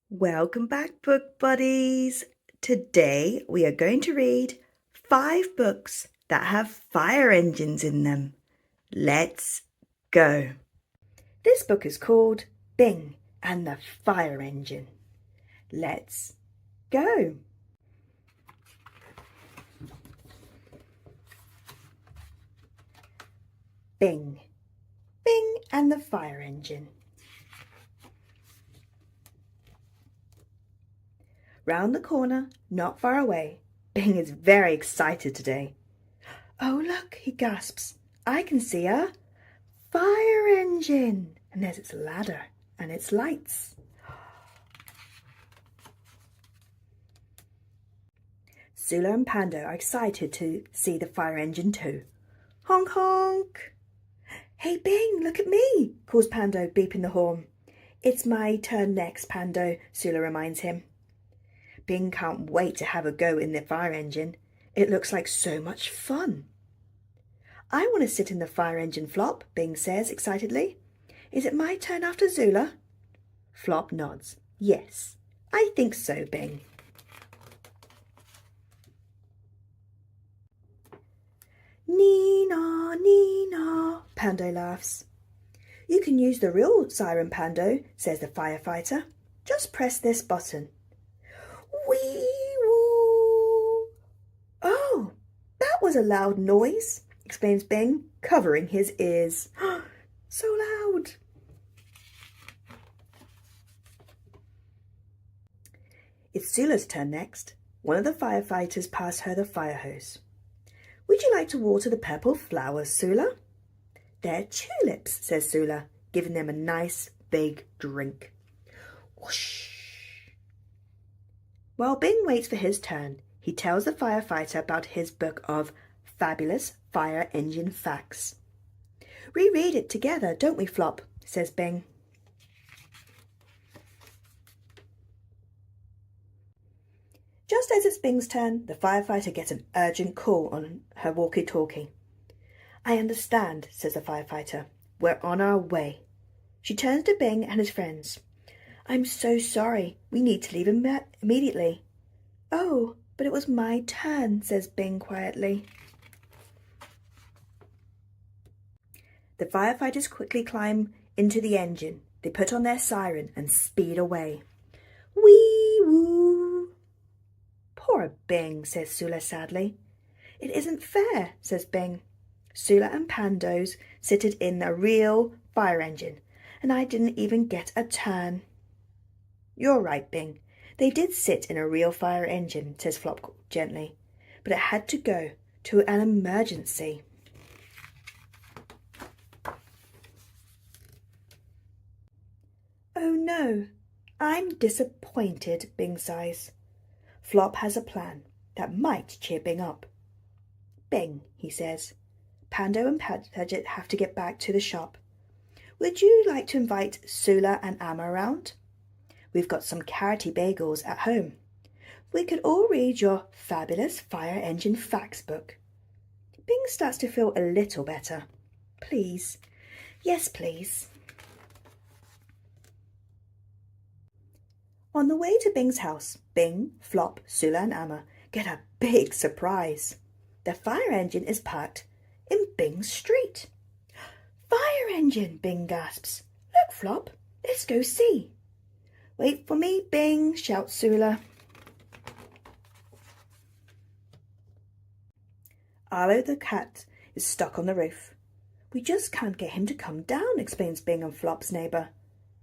Welcome back, book buddies. Today we are going to read 5 books that have fire engines in them. Let's go. This book is called Bing and the Fire Engine. Let's go. Bing. Bing and the Fire Engine. Round the corner, not far away, Bing is very excited today. Oh, look, he gasps. I can see a fire engine. And there's its ladder and its lights. Sula and Pando are excited to see the fire engine too. Honk, honk. Hey, Bing, look at me, calls Pando, beeping the horn. It's my turn next, Pando, Sula reminds him. Bing can't wait to have a go in the fire engine. It looks like so much fun. I want to sit in the fire engine, Flop, Bing says excitedly. Is it my turn after Sula? Flop nods. Yes, I think so, Bing. Neenaaaw, Neenaaaw, Pando laughs. You can use the real siren, Pando, says the firefighter. Just press this button. Wee-woo! Oh, that was a loud noise, exclaims Bing, covering his ears. So loud. It's Sula's turn next. One of the firefighters passed her the fire hose. Would you like to water the purple flowers, Sula? They're tulips, says Sula, giving them a nice big drink. Whoosh. While Bing waits for his turn, he tells the firefighter about his book of fabulous fire engine facts. Reread it together, don't we, Flop? Says Bing. Just as it's Bing's turn, the firefighter gets an urgent call on her walkie-talkie. I understand, says the firefighter. We're on our way. She turns to Bing and his friends. I'm so sorry. We need to leave immediately. Oh, but it was my turn, says Bing quietly. The firefighters quickly climb into the engine. They put on their siren and speed away. Wee-woo! Poor Bing, says Sula sadly. It isn't fair, says Bing. Sula and Pando's sitted in a real fire engine, and I didn't even get a turn. You're right, Bing. They did sit in a real fire engine, says Flop gently, but it had to go to an emergency. Oh no, I'm disappointed, Bing sighs. Flop has a plan that might cheer Bing up. Bing, he says, Pando and Padget have to get back to the shop. Would you like to invite Sula and Amma around? We've got some carroty bagels at home. We could all read your fabulous fire engine facts book. Bing starts to feel a little better. Please. Yes, please. On the way to Bing's house, Bing, Flop, Sula and Amma get a big surprise. The fire engine is parked in Bing's street. Fire engine, Bing gasps. Look, Flop, let's go see. Wait for me, Bing, shouts Sula. Arlo the cat is stuck on the roof. We just can't get him to come down, explains Bing and Flop's neighbour.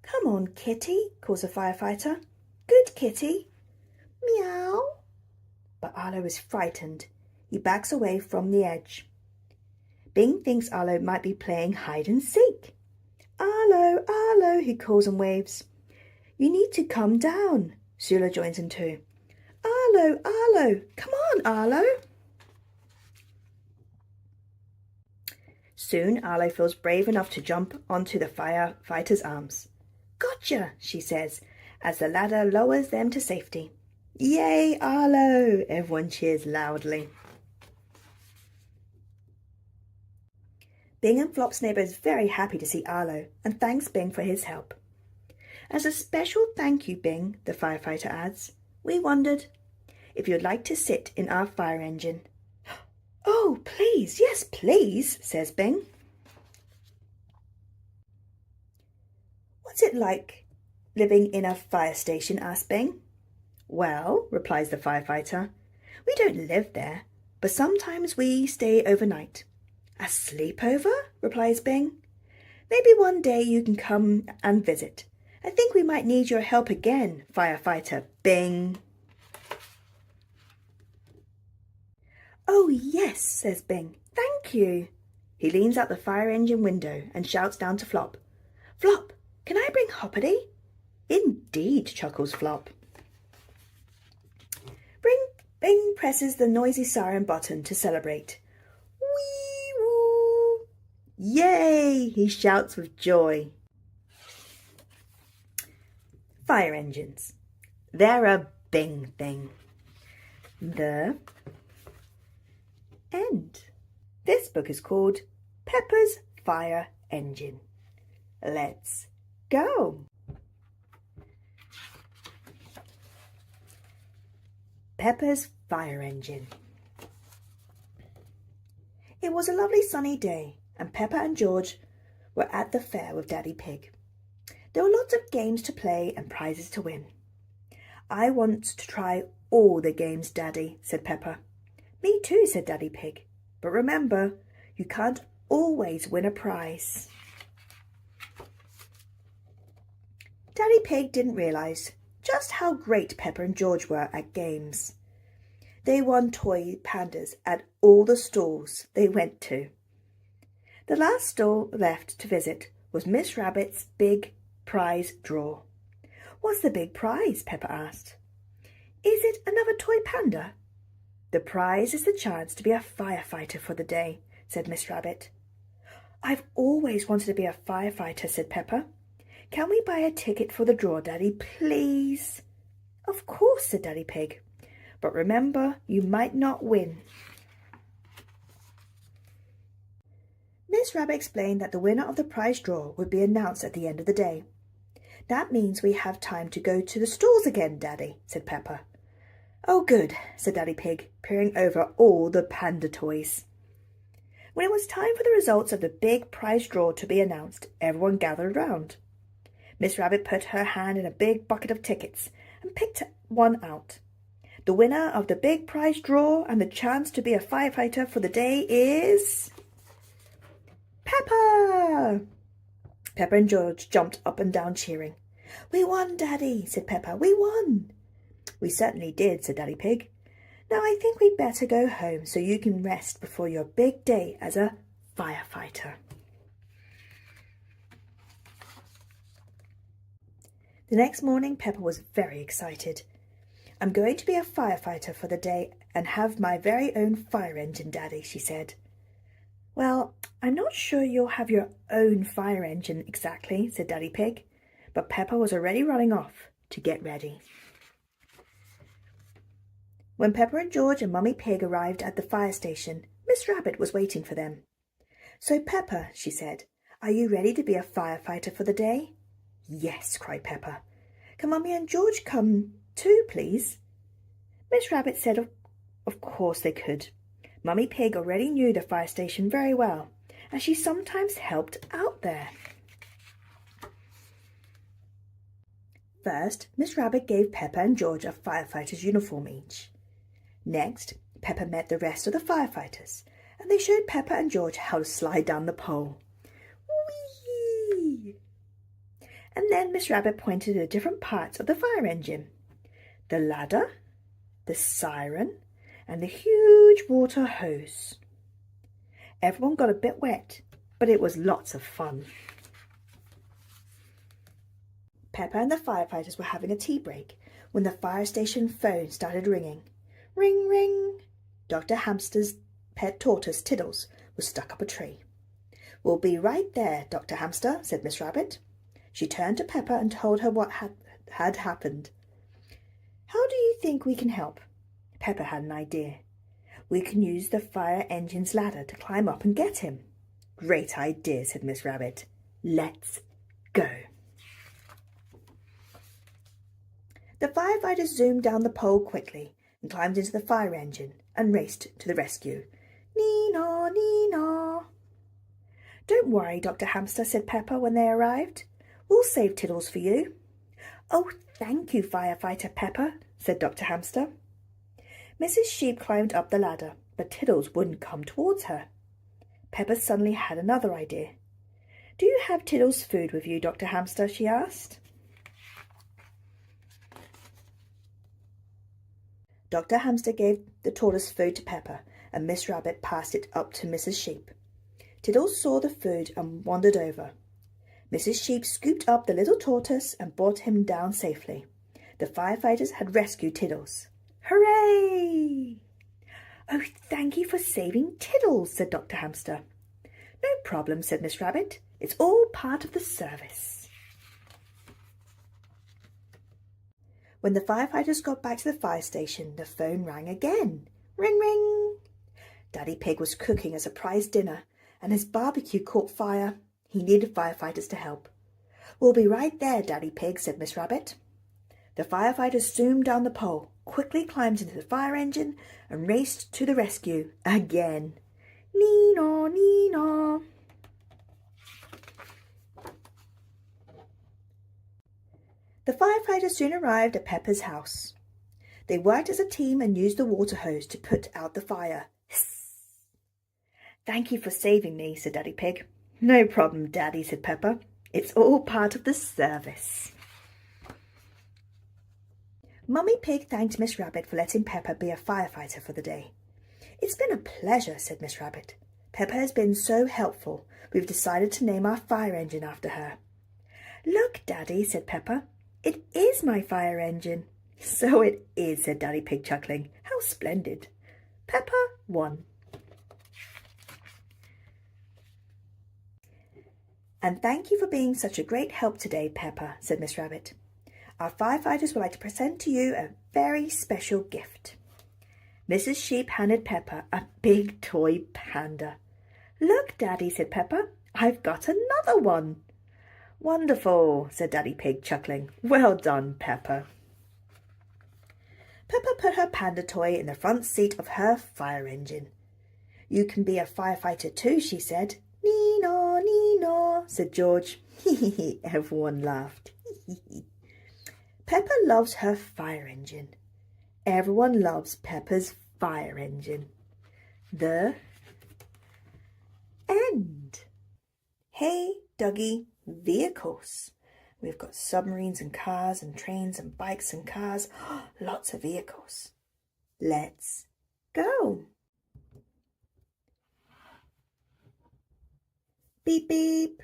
Come on, Kitty, calls the firefighter. Good Kitty. Meow. But Arlo is frightened. He backs away from the edge. Bing thinks Arlo might be playing hide and seek. Arlo, Arlo, he calls and waves. You need to come down. Sula joins in too. Arlo, Arlo, come on, Arlo. Soon Arlo feels brave enough to jump onto the firefighter's arms. Gotcha, she says, as the ladder lowers them to safety. Yay, Arlo! Everyone cheers loudly. Bing and Flop's neighbour is very happy to see Arlo and thanks Bing for his help. As a special thank you, Bing, the firefighter adds, we wondered if you'd like to sit in our fire engine. Oh, please, yes, please, says Bing. What's it like living in a fire station, asked Bing. Well, replies the firefighter, we don't live there, but sometimes we stay overnight. A sleepover? Replies Bing. Maybe one day you can come and visit. I think we might need your help again, firefighter Bing. Oh, yes, says Bing. Thank you. He leans out the fire engine window and shouts down to Flop. Flop, can I bring Hoppity? Indeed, chuckles Flop. Bing presses the noisy siren button to celebrate. Wee-woo! Yay! He shouts with joy. Fire engines. They're a Bing thing. The end. This book is called Peppa's Fire Engine. Let's go. Peppa's Fire Engine. It was a lovely sunny day and Peppa and George were at the fair with Daddy Pig. There were lots of games to play and prizes to win. I want to try all the games, Daddy, said Peppa. Me too, said Daddy Pig. But remember, you can't always win a prize. Daddy Pig didn't realise just how great Peppa and George were at games. They won toy pandas at all the stalls they went to. The last stall left to visit was Miss Rabbit's big prize draw. What's the big prize? Peppa asked. Is it another toy panda? The prize is the chance to be a firefighter for the day, said Miss Rabbit. I've always wanted to be a firefighter, said Peppa. Can we buy a ticket for the draw, Daddy, please? Of course, said Daddy Pig. But remember, you might not win. Miss Rabbit explained that the winner of the prize draw would be announced at the end of the day. That means we have time to go to the stalls again, Daddy, said Peppa. Oh, good, said Daddy Pig, peering over all the panda toys. When it was time for the results of the big prize draw to be announced, everyone gathered round. Miss Rabbit put her hand in a big bucket of tickets and picked one out. The winner of the big prize draw and the chance to be a firefighter for the day is Peppa! Peppa and George jumped up and down cheering. We won, Daddy, said Peppa. We won. We certainly did, said Daddy Pig. Now I think we'd better go home so you can rest before your big day as a firefighter. The next morning, Peppa was very excited. I'm going to be a firefighter for the day and have my very own fire engine, Daddy, she said. Well, I'm not sure you'll have your own fire engine exactly, said Daddy Pig, but Peppa was already running off to get ready. When Peppa and George and Mummy Pig arrived at the fire station, Miss Rabbit was waiting for them. So, Peppa, she said, are you ready to be a firefighter for the day? Yes, cried Peppa. Can Mummy and George come too, please? Miss Rabbit said of course they could. Mummy Pig already knew the fire station very well, and she sometimes helped out there. First, Miss Rabbit gave Peppa and George a firefighter's uniform each. Next, Peppa met the rest of the firefighters, and they showed Peppa and George how to slide down the pole. Whee! And then Miss Rabbit pointed to the different parts of the fire engine. The ladder, the siren, and the huge water hose. Everyone got a bit wet, but it was lots of fun. Peppa and the firefighters were having a tea break when the fire station phone started ringing. Ring, ring. Dr. Hamster's pet tortoise, Tiddles, was stuck up a tree. We'll be right there, Dr. Hamster, said Miss Rabbit. She turned to Peppa and told her what had happened. How do you think we can help? Peppa had an idea. We can use the fire engine's ladder to climb up and get him. Great idea, said Miss Rabbit. Let's go. The firefighters zoomed down the pole quickly and climbed into the fire engine and raced to the rescue. Nee-naw, nee-naw. Don't worry, Dr. Hamster, said Peppa when they arrived. We'll save Tiddles for you. Oh, thank you, Firefighter Peppa, said Dr. Hamster. Mrs. Sheep climbed up the ladder, but Tiddles wouldn't come towards her. Peppa suddenly had another idea. Do you have Tiddles' food with you, Dr. Hamster? She asked. Dr. Hamster gave the tortoise food to Peppa, and Miss Rabbit passed it up to Mrs. Sheep. Tiddles saw the food and wandered over. Mrs. Sheep scooped up the little tortoise and brought him down safely. The firefighters had rescued Tiddles. Hooray! Oh, thank you for saving Tiddles, said Dr. Hamster. No problem, said Miss Rabbit. It's all part of the service. When the firefighters got back to the fire station, the phone rang again. Ring, ring. Daddy Pig was cooking a surprise dinner, and his barbecue caught fire. He needed firefighters to help. We'll be right there, Daddy Pig, said Miss Rabbit. The firefighters zoomed down the pole, quickly climbed into the fire engine, and raced to the rescue again. Nee-naw, nee-naw. The firefighters soon arrived at Peppa's house. They worked as a team and used the water hose to put out the fire. Hiss. Thank you for saving me, said Daddy Pig. No problem, Daddy, said Peppa. It's all part of the service. Mummy Pig thanked Miss Rabbit for letting Peppa be a firefighter for the day. It's been a pleasure, said Miss Rabbit. Peppa has been so helpful. We've decided to name our fire engine after her. Look, Daddy, said Peppa. It is my fire engine. So it is, said Daddy Pig, chuckling. How splendid. Peppa won. And thank you for being such a great help today, Peppa, said Miss Rabbit. Our firefighters would like to present to you a very special gift. Mrs. Sheep handed Peppa a big toy panda. Look, Daddy, said Peppa. I've got another one. Wonderful, said Daddy Pig, chuckling. Well done, Peppa. Peppa put her panda toy in the front seat of her fire engine. You can be a firefighter too, she said. Nee-naw, nee-naw, said George. Everyone laughed. Peppa loves her fire engine. Everyone loves Peppa's fire engine. The end. Hey, Duggee, vehicles. We've got submarines and cars and trains and bikes and cars. Lots of vehicles. Let's go. Beep, beep.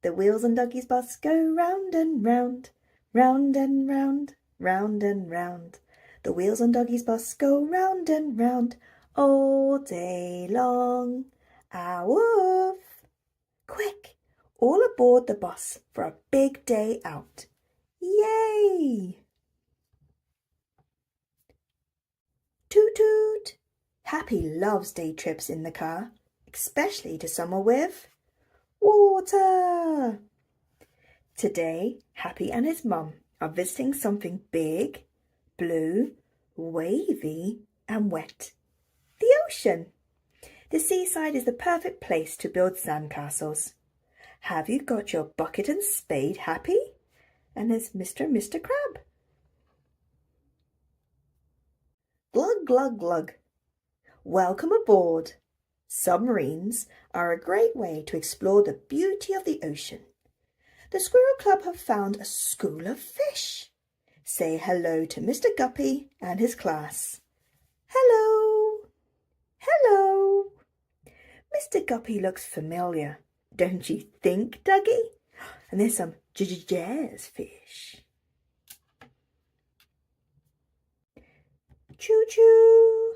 The wheels on Duggie's bus go round and round, round and round, round and round. The wheels on Duggie's bus go round and round all day long. Ah, woof! Quick, all aboard the bus for a big day out. Yay! Toot toot! Happy loves day trips in the car, especially to somewhere with water. Today, Happy and his mum are visiting something big, blue, wavy and wet. The ocean. The seaside is the perfect place to build sandcastles. Have you got your bucket and spade, Happy? And there's Mr. Crab. Glug, glug, glug. Welcome aboard. Submarines are a great way to explore the beauty of the ocean. The Squirrel Club have found a school of fish. Say hello to Mr. Guppy and his class. Hello. Hello. Mr. Guppy looks familiar, don't you think, Duggee? And there's some jazz fish. Choo-choo.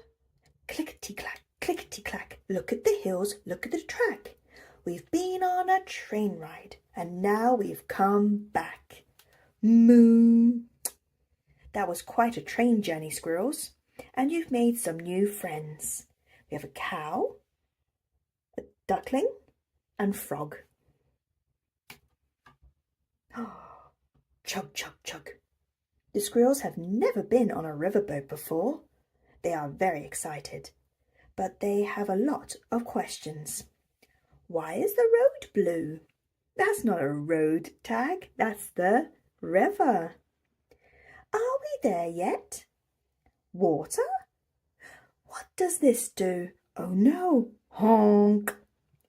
Clickety-clack, clickety-clack. Look at the hills, look at the track. We've been on a train ride, and now we've come back. Moo. That was quite a train journey, squirrels, and you've made some new friends. We have a cow, a duckling, and frog. Chug, chug, chug. The squirrels have never been on a riverboat before. They are very excited, but they have a lot of questions. Why is the road blue? That's not a road tag, that's the river. Are we there yet? Water? What does this do? Oh no, honk.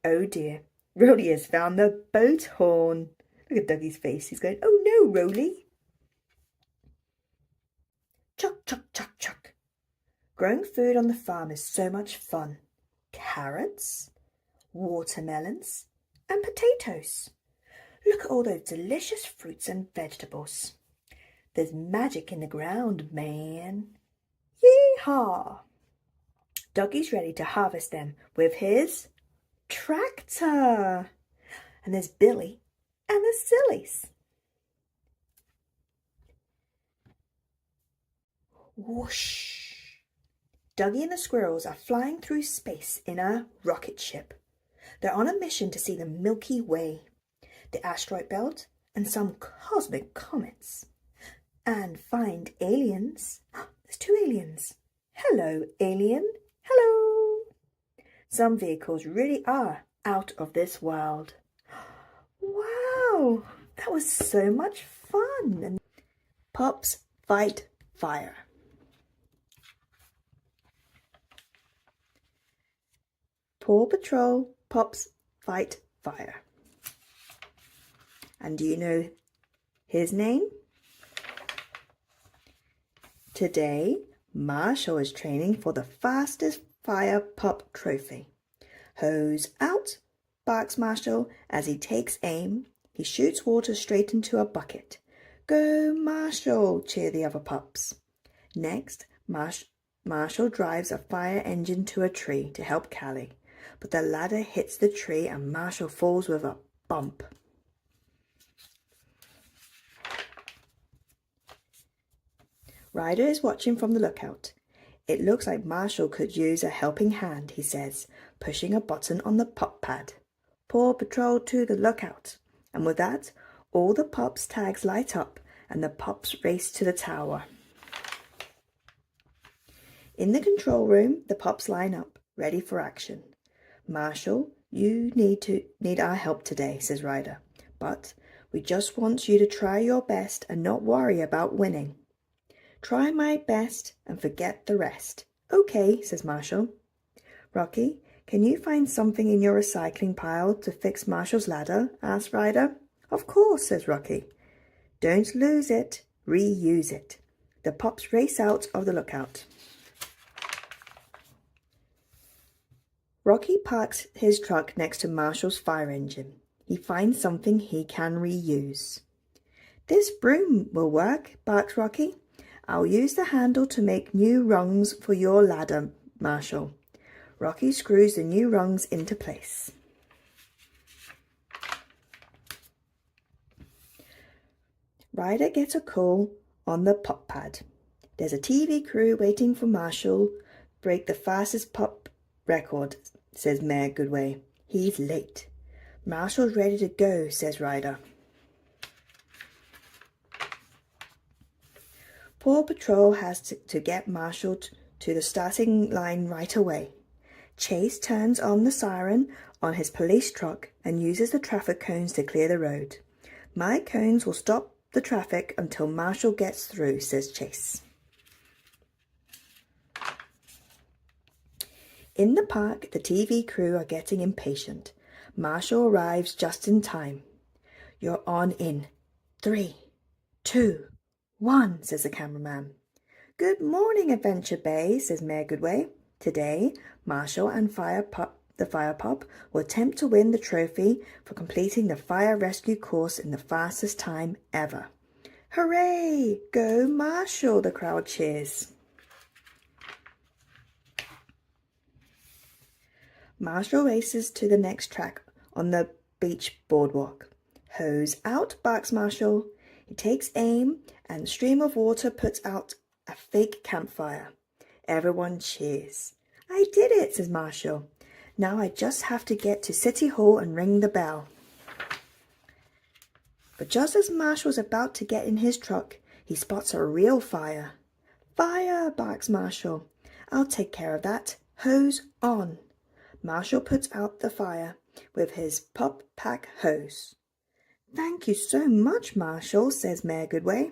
Oh dear, Rolly has found the boat horn. Look at Dougie's face, he's going, oh no, Rolly. Chuck, chuck, chuck, chuck. Growing food on the farm is so much fun. Carrots, watermelons, and potatoes. Look at all those delicious fruits and vegetables. There's magic in the ground, man. Yee-haw! Duggie's ready to harvest them with his tractor. And there's Billy and the sillies. Whoosh! Duggee and the squirrels are flying through space in a rocket ship. They're on a mission to see the Milky Way, the asteroid belt, and some cosmic comets. And find aliens. There's 2 aliens. Hello, alien. Hello. Some vehicles really are out of this world. Wow, that was so much fun. Pups fight fire. Paw Patrol, Pups fight fire. And do you know his name? Today, Marshall is training for the fastest fire pup trophy. Hose out, barks Marshall as he takes aim. He shoots water straight into a bucket. Go, Marshall, cheer the other pups. Next, Marshall drives a fire engine to a tree to help Callie, but the ladder hits the tree and Marshall falls with a bump. Ryder is watching from the lookout. It looks like Marshall could use a helping hand, he says, pushing a button on the pup pad. Paw Patrol to the lookout. And with that, all the pups' tags light up and the pups race to the tower. In the control room, the pups line up, ready for action. Marshall, you need our help today, says Ryder. But we just want you to try your best and not worry about winning. Try my best and forget the rest. Okay, says Marshall. Rocky, can you find something in your recycling pile to fix Marshall's ladder? Asks Ryder. Of course, says Rocky. Don't lose it, reuse it. The pups race out of the lookout. Rocky parks his truck next to Marshall's fire engine. He finds something he can reuse. This broom will work, barks Rocky. I'll use the handle to make new rungs for your ladder, Marshall. Rocky screws the new rungs into place. Ryder gets a call on the pup pad. There's a TV crew waiting for Marshall. Break the fastest pup record, says Mayor Goodway. He's late. Marshall's ready to go, says Ryder. Paw Patrol has to get Marshall to the starting line right away. Chase turns on the siren on his police truck and uses the traffic cones to clear the road. My cones will stop the traffic until Marshall gets through, says Chase. In the park, the TV crew are getting impatient. Marshall arrives just in time. You're on in 3, 2, 1, says the cameraman. Good morning, Adventure Bay, says Mayor Goodway. Today, Marshall and the Fire Pup will attempt to win the trophy for completing the fire rescue course in the fastest time ever. Hooray! Go Marshall, the crowd cheers. Marshall races to the next track on the beach boardwalk. Hose out, barks Marshall. He takes aim and a stream of water puts out a fake campfire. Everyone cheers. I did it, says Marshall. Now I just have to get to City Hall and ring the bell. But just as Marshall's about to get in his truck, he spots a real fire. Fire, barks Marshall. I'll take care of that. Hose on. Marshall puts out the fire with his pop pack hose. Thank you so much, Marshall, says Mayor Goodway.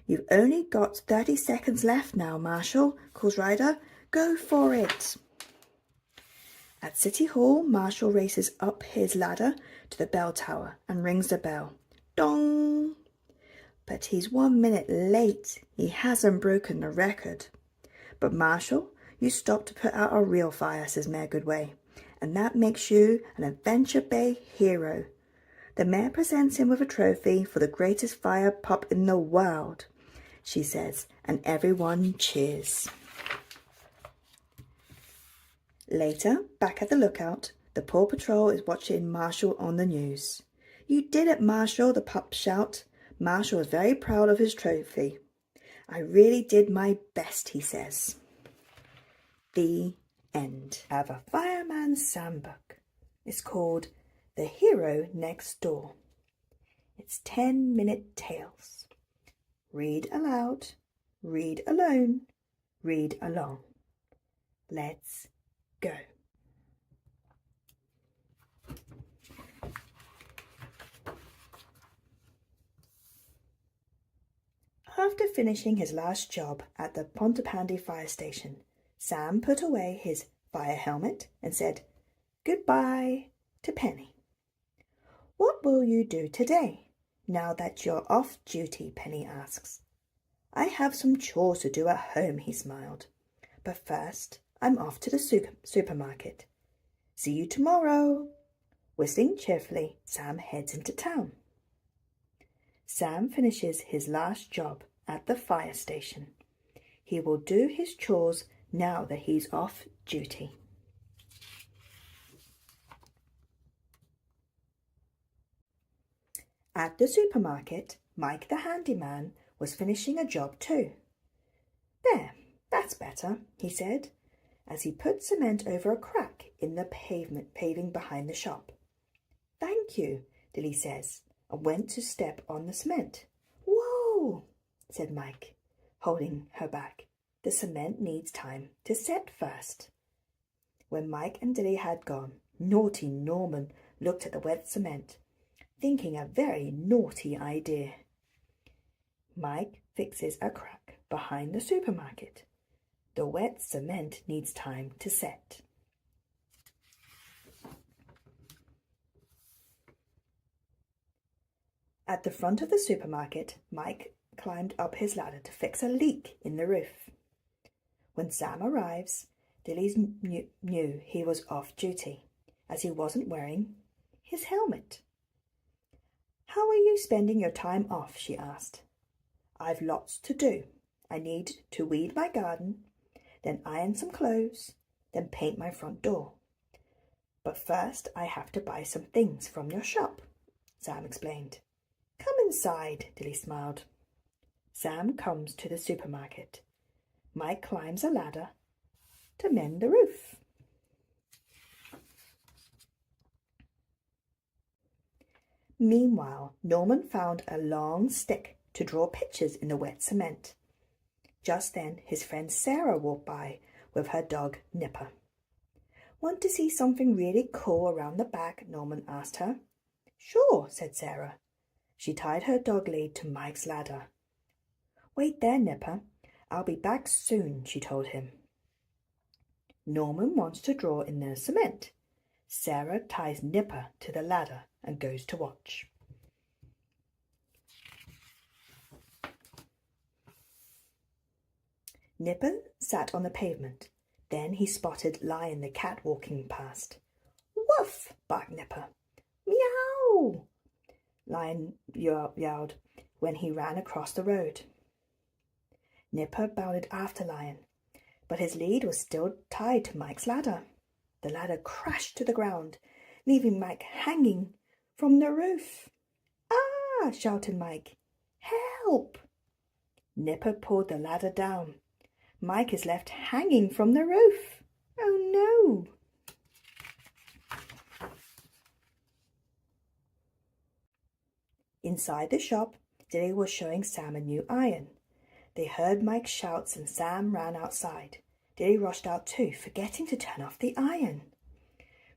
You've only got 30 seconds left now, Marshall, calls Ryder. Go for it. At City Hall, Marshall races up his ladder to the bell tower and rings the bell. Dong! But he's 1 minute late. He hasn't broken the record. But Marshall, you stopped to put out a real fire, says Mayor Goodway, and that makes you an Adventure Bay hero. The mayor presents him with a trophy for the greatest fire pup in the world, she says, and everyone cheers. Later, back at the lookout, the Paw Patrol is watching Marshall on the news. You did it, Marshall, the pups shout. Marshall is very proud of his trophy. I really did my best, he says. The end. I have a Fireman Sam book. It's called The Hero Next Door. It's 10-minute tales. Read aloud, read alone, read along. Let's go. After finishing his last job at the Pontypandy fire station, Sam put away his fire helmet and said goodbye to Penny. What will you do today, now that you're off duty? Penny asks. I have some chores to do at home, he smiled. But first, I'm off to the supermarket. See you tomorrow. Whistling cheerfully, Sam heads into town. Sam finishes his last job at the fire station. He will do his chores now that he's off duty. At the supermarket, Mike the handyman was finishing a job too. There, that's better, he said, as he put cement over a crack in the paving behind the shop. Thank you, Dilly says, and went to step on the cement. Whoa, said Mike, holding her back. The cement needs time to set first. When Mike and Dilly had gone, naughty Norman looked at the wet cement, thinking a very naughty idea. Mike fixes a crack behind the supermarket. The wet cement needs time to set. At the front of the supermarket, Mike climbed up his ladder to fix a leak in the roof. When Sam arrives, Dilly knew he was off duty, as he wasn't wearing his helmet. How are you spending your time off? She asked. I've lots to do. I need to weed my garden, then iron some clothes, then paint my front door. But first I have to buy some things from your shop, Sam explained. Come inside, Dilly smiled. Sam comes to the supermarket. Mike climbs a ladder to mend the roof. Meanwhile, Norman found a long stick to draw pictures in the wet cement. Just then, his friend Sarah walked by with her dog Nipper. Want to see something really cool around the back? Norman asked her. Sure, said Sarah. She tied her dog lead to Mike's ladder. Wait there, Nipper. I'll be back soon, she told him. Norman wants to draw in the cement. Sarah ties Nipper to the ladder and goes to watch. Nipper sat on the pavement. Then he spotted Lion the cat walking past. Woof! Barked Nipper. Meow! Lion yowled when he ran across the road. Nipper bounded after Lion, but his lead was still tied to Mike's ladder. The ladder crashed to the ground, leaving Mike hanging from the roof. Ah! Shouted Mike. Help! Nipper pulled the ladder down. Mike is left hanging from the roof. Oh no! Inside the shop, Dilly was showing Sam a new iron. They heard Mike's shouts and Sam ran outside. Dilly rushed out too, forgetting to turn off the iron.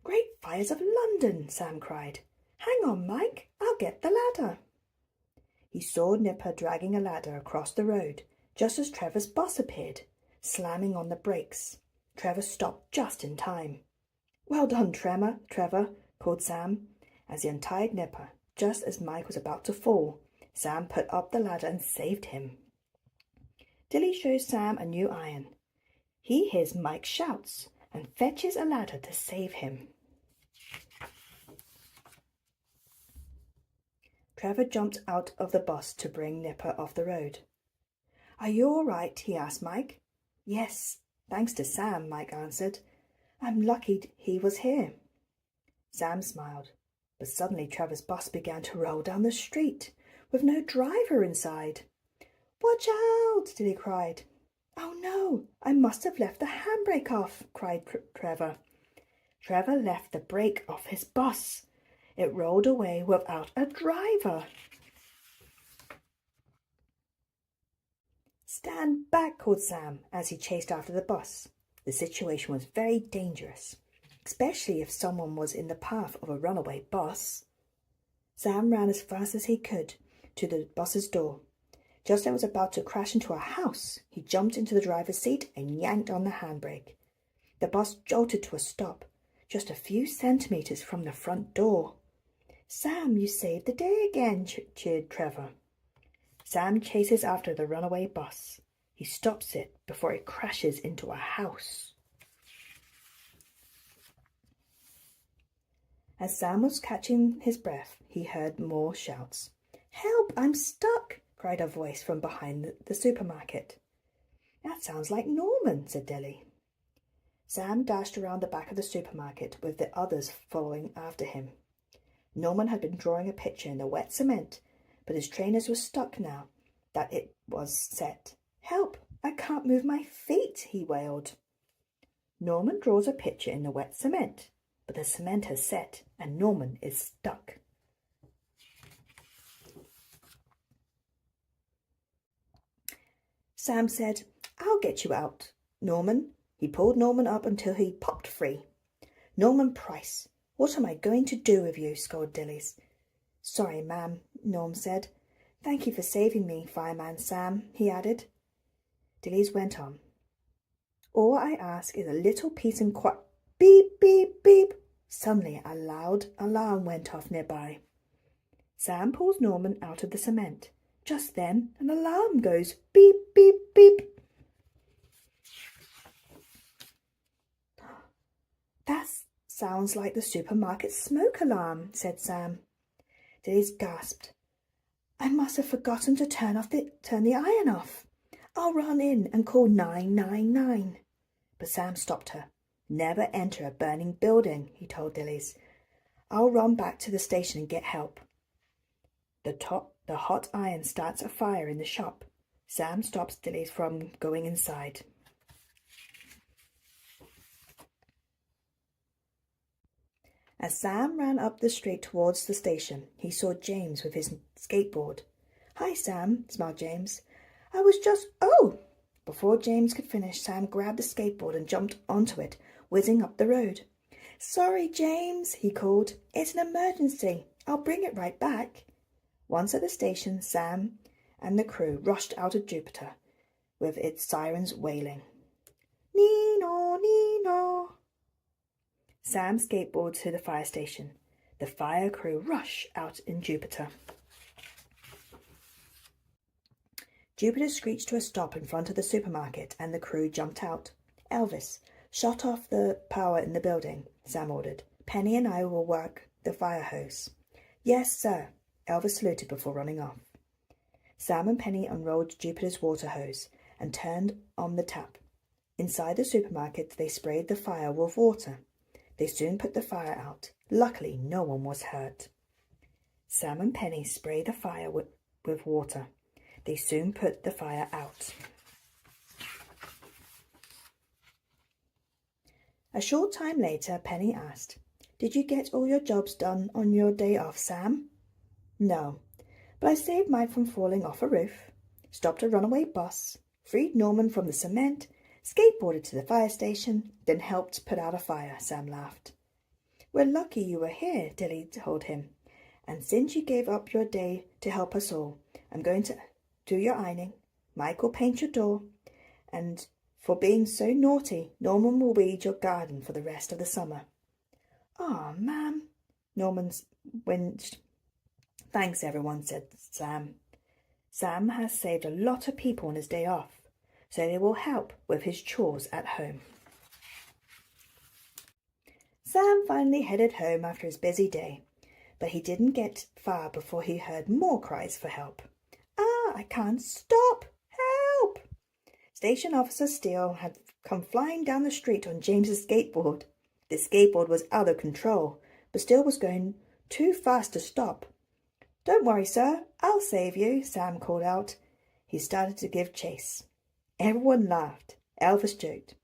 "Great fires of London!" Sam cried. "Hang on, Mike, I'll get the ladder." He saw Nipper dragging a ladder across the road, just as Trevor's boss appeared, slamming on the brakes. Trevor stopped just in time. "Well done, Trevor," called Sam, as he untied Nipper. Just as Mike was about to fall, Sam put up the ladder and saved him. Dilly shows Sam a new iron. He hears Mike's shouts and fetches a ladder to save him. Trevor jumped out of the bus to bring Nipper off the road. "Are you all right?" he asked Mike. "Yes, thanks to Sam," Mike answered. "I'm lucky he was here." Sam smiled, but suddenly Trevor's bus began to roll down the street, with no driver inside. "Watch out!" Dilly cried. "Oh no, I must have left the handbrake off," cried Trevor. Trevor left the brake off his bus. It rolled away without a driver. "Stand back," called Sam as he chased after the bus. The situation was very dangerous, especially if someone was in the path of a runaway bus. Sam ran as fast as he could to the bus's door. Just as it was about to crash into a house, he jumped into the driver's seat and yanked on the handbrake. The bus jolted to a stop, just a few centimetres from the front door. "Sam, you saved the day again," cheered Trevor. Sam chases after the runaway bus. He stops it before it crashes into a house. As Sam was catching his breath, he heard more shouts. "Help, I'm stuck!" cried a voice from behind the supermarket. "That sounds like Norman," said Dilly. Sam dashed around the back of the supermarket with the others following after him. Norman had been drawing a picture in the wet cement, but his trainers were stuck now that it was set. "Help, I can't move my feet," he wailed. Norman draws a picture in the wet cement, but the cement has set and Norman is stuck. Sam said, "I'll get you out, Norman." He pulled Norman up until he popped free. "Norman Price, what am I going to do with you?" scolded Dilly's. "Sorry, ma'am," Norm said. "Thank you for saving me, Fireman Sam," he added. Dilly's went on. "All I ask is a little peace and quiet." Beep, beep, beep. Suddenly a loud alarm went off nearby. Sam pulls Norman out of the cement. Just then an alarm goes beep, beep, beep. "That sounds like the supermarket smoke alarm," said Sam. Dilly gasped. "I must have forgotten to turn the iron off. I'll run in and call 999. But Sam stopped her. "Never enter a burning building," he told Dilly's. "I'll run back to the station and get help." The hot iron starts a fire in the shop. Sam stops Dilly from going inside. As Sam ran up the street towards the station, he saw James with his skateboard. "Hi, Sam," smiled James. "I was just—" "Oh!" Before James could finish, Sam grabbed the skateboard and jumped onto it, whizzing up the road. "Sorry, James," he called. "It's an emergency. I'll bring it right back." Once at the station, Sam and the crew rushed out of Jupiter, with its sirens wailing. "NEE NAW, NEE NAW." Sam skateboards to the fire station. The fire crew rush out in Jupiter. Jupiter screeched to a stop in front of the supermarket and the crew jumped out. "Elvis, shut off the power in the building," Sam ordered. "Penny and I will work the fire hose." "Yes, sir." Elvis saluted before running off. Sam and Penny unrolled Jupiter's water hose and turned on the tap. Inside the supermarket, they sprayed the fire with water. They soon put the fire out. Luckily, no one was hurt. Sam and Penny sprayed the fire with water. They soon put the fire out. A short time later, Penny asked, "Did you get all your jobs done on your day off, Sam?" "No, But I saved Mike from falling off a roof, stopped a runaway bus, freed Norman from the cement, skateboarded to the fire station, then helped put out a fire, Sam laughed. We're lucky you were here, Dilly told him. And since you gave up your day to help us all, I'm going to do your ironing. Mike will paint your door. And for being so naughty, Norman will weed your garden for the rest of the summer. Ah, ma'am, Norman winced. Thanks, everyone, said Sam. Sam has saved a lot of people on his day off, so they will help with his chores at home. Sam finally headed home after his busy day, but he didn't get far before he heard more cries for help. Ah, I can't stop! Help! Station Officer Steele had come flying down the street on James's skateboard. The skateboard was out of control, but Steele was going too fast to stop. Don't worry, sir, I'll save you, Sam called out. He started to give chase. Everyone laughed. Elvis joked.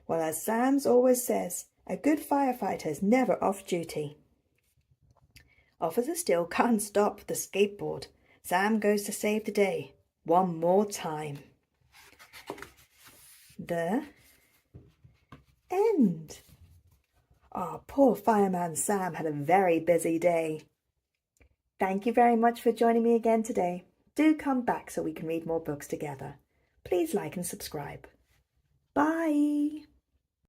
Well, as Sam always says, a good firefighter is never off duty. Officer Steele can't stop the skateboard. Sam goes to save the day. One more time. The end. Oh, poor Fireman Sam had a very busy day. Thank you very much for joining me again today. Do come back so we can read more books together. Please like and subscribe. Bye.